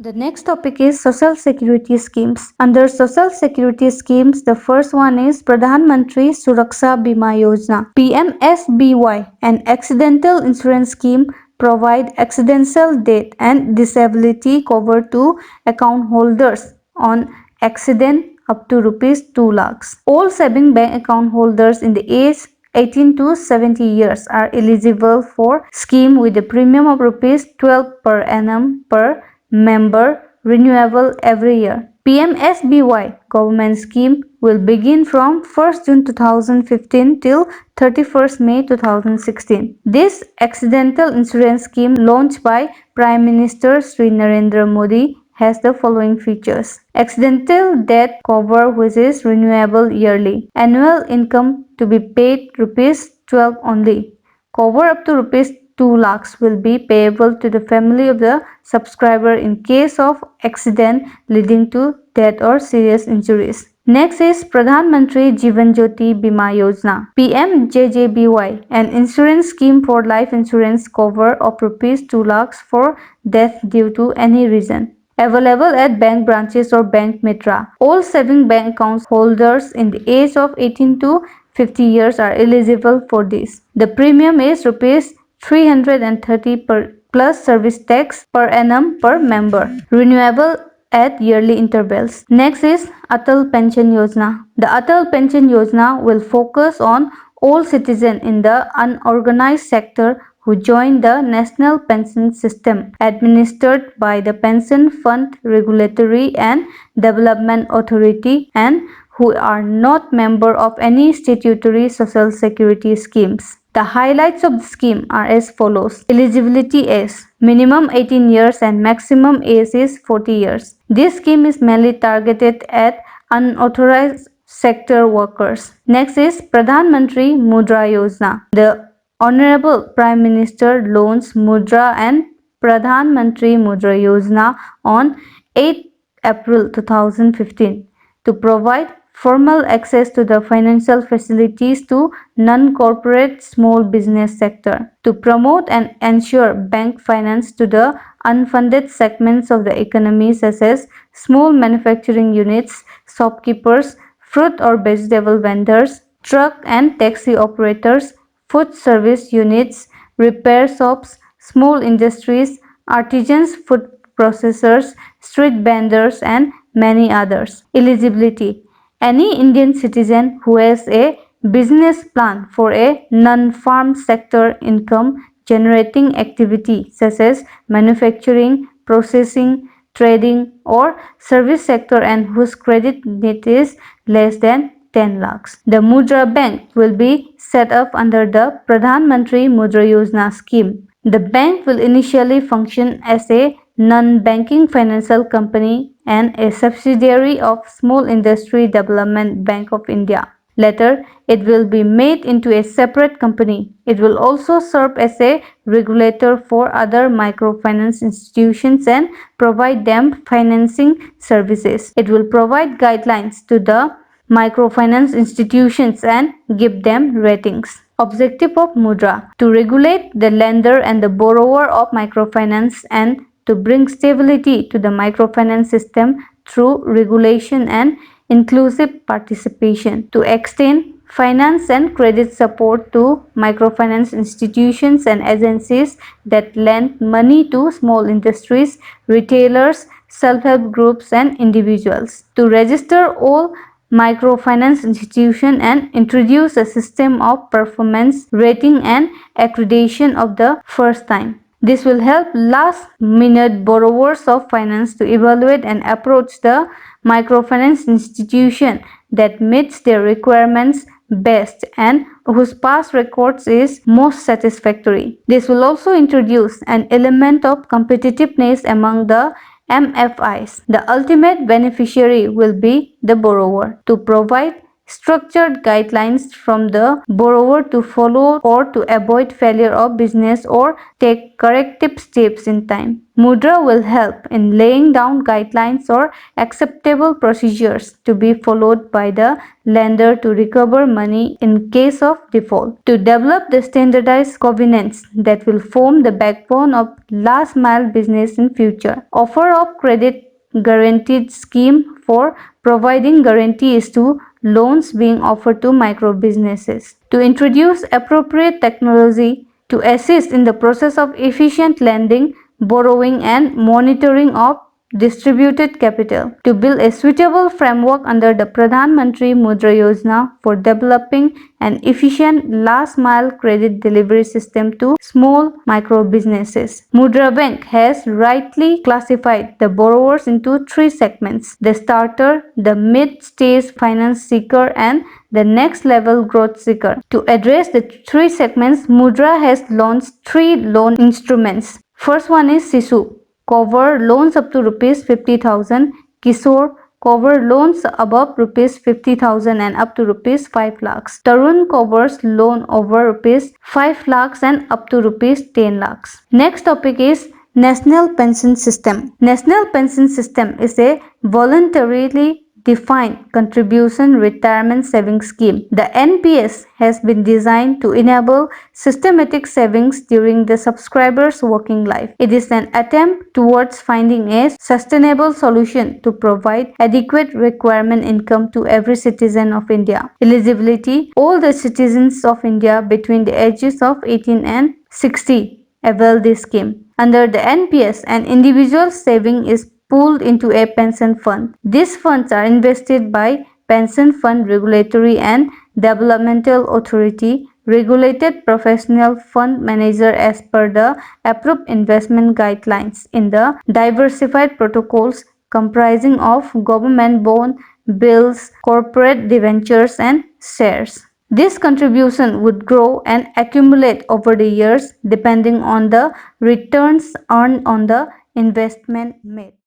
The next topic is Social Security Schemes. Under Social Security Schemes, the first one is Pradhan Mantri Suraksha Bima Yojana (PMSBY), an accidental insurance scheme provide accidental death and disability cover to account holders on accident up to rupees 2 lakhs. All saving bank account holders in the age 18 to 70 years are eligible for scheme with a premium of rupees 12 per annum per member, renewable every year. PMSBY government scheme will begin from 1st June 2015 till 31st May 2016. This accidental insurance scheme launched by Prime Minister Sri Narendra Modi has the following features. Accidental death cover which is renewable yearly. Annual income to be paid rupees 12 only. Cover up to rupees 2 lakhs will be payable to the family of the subscriber in case of accident leading to death or serious injuries. Next is Pradhan Mantri Jeevan Jyoti Bima Yojana (PMJJBY), an insurance scheme for life insurance cover of rupees 2 lakhs for death due to any reason. Available at bank branches or Bank Mitra. All saving bank accounts holders in the age of 18 to 50 years are eligible for this. The premium is rupees 330 per plus service tax per annum per member. Renewable at yearly intervals. Next is Atal Pension Yojana. The Atal Pension Yojana will focus on all citizens in the unorganized sector who join the National Pension System administered by the Pension Fund Regulatory and Development Authority and who are not member of any statutory social security schemes. The highlights of the scheme are as follows. Eligibility is minimum 18 years and maximum age is 40 years. This scheme is mainly targeted at unauthorized sector workers. Next is Pradhan Mantri Mudra Yojana. The Honorable Prime Minister launched Mudra and Pradhan Mantri Mudra Yojana on 8 April 2015 to provide formal access to the financial facilities to non-corporate small business sector, to promote and ensure bank finance to the unfunded segments of the economy such as small manufacturing units, shopkeepers, fruit or vegetable vendors, truck and taxi operators, food service units, repair shops, small industries, artisans, food processors, street vendors and many others. Eligibility. Any Indian citizen who has a business plan for a non-farm sector income generating activity such as manufacturing, processing, trading or service sector and whose credit limit is less than 10 lakhs. The Mudra Bank will be set up under the Pradhan Mantri Mudra Yojana scheme. The bank will initially function as a non-banking financial company and a subsidiary of Small Industry Development Bank of India. Later, it will be made into a separate company. It will also serve as a regulator for other microfinance institutions and provide them financing services. It will provide guidelines to the microfinance institutions and give them ratings. Objective of Mudra: to regulate the lender and the borrower of microfinance and to bring stability to the microfinance system through regulation and inclusive participation, to extend finance and credit support to microfinance institutions and agencies that lend money to small industries, retailers, self-help groups and individuals, to register all microfinance institution and introduce a system of performance rating and accreditation of the first time. This will help last-minute borrowers of finance to evaluate and approach the microfinance institution that meets their requirements best and whose past records is most satisfactory. This will also introduce an element of competitiveness among the MFIs. The ultimate beneficiary will be the borrower. To provide structured guidelines from the borrower to follow or to avoid failure of business or take corrective steps in time. Mudra will help in laying down guidelines or acceptable procedures to be followed by the lender to recover money in case of default. To develop the standardized covenants that will form the backbone of last mile business in future. Offer of credit guaranteed scheme for providing guarantees to loans being offered to micro businesses. To introduce appropriate technology to assist in the process of efficient lending, borrowing and monitoring of distributed capital. To build a suitable framework under the Pradhan Mantri Mudra Yojana for developing an efficient last mile credit delivery system to small micro businesses. Mudra Bank has rightly classified the borrowers into three segments: the starter, the mid-stage finance seeker and the next level growth seeker. To address the three segments, Mudra has launched three loan instruments. First one is Sisu, cover loans up to rupees 50,000, Kishore, cover loans above rupees 50,000 and up to rupees 5 lakhs. Tarun covers loan over rupees 5 lakhs and up to rupees 10 lakhs. Next topic is National Pension System. National Pension System is a voluntarily defined contribution retirement savings scheme. The NPS has been designed to enable systematic savings during the subscriber's working life. It is an attempt towards finding a sustainable solution to provide adequate requirement income to every citizen of India. Eligibility: all the citizens of India between the ages of 18 and 60 avail this scheme. Under the NPS, an individual saving is pooled into a pension fund. These funds are invested by Pension Fund Regulatory and Developmental Authority, regulated professional fund manager as per the approved investment guidelines in the diversified protocols comprising of government bond, bills, corporate debentures and shares. This contribution would grow and accumulate over the years depending on the returns earned on the investment made.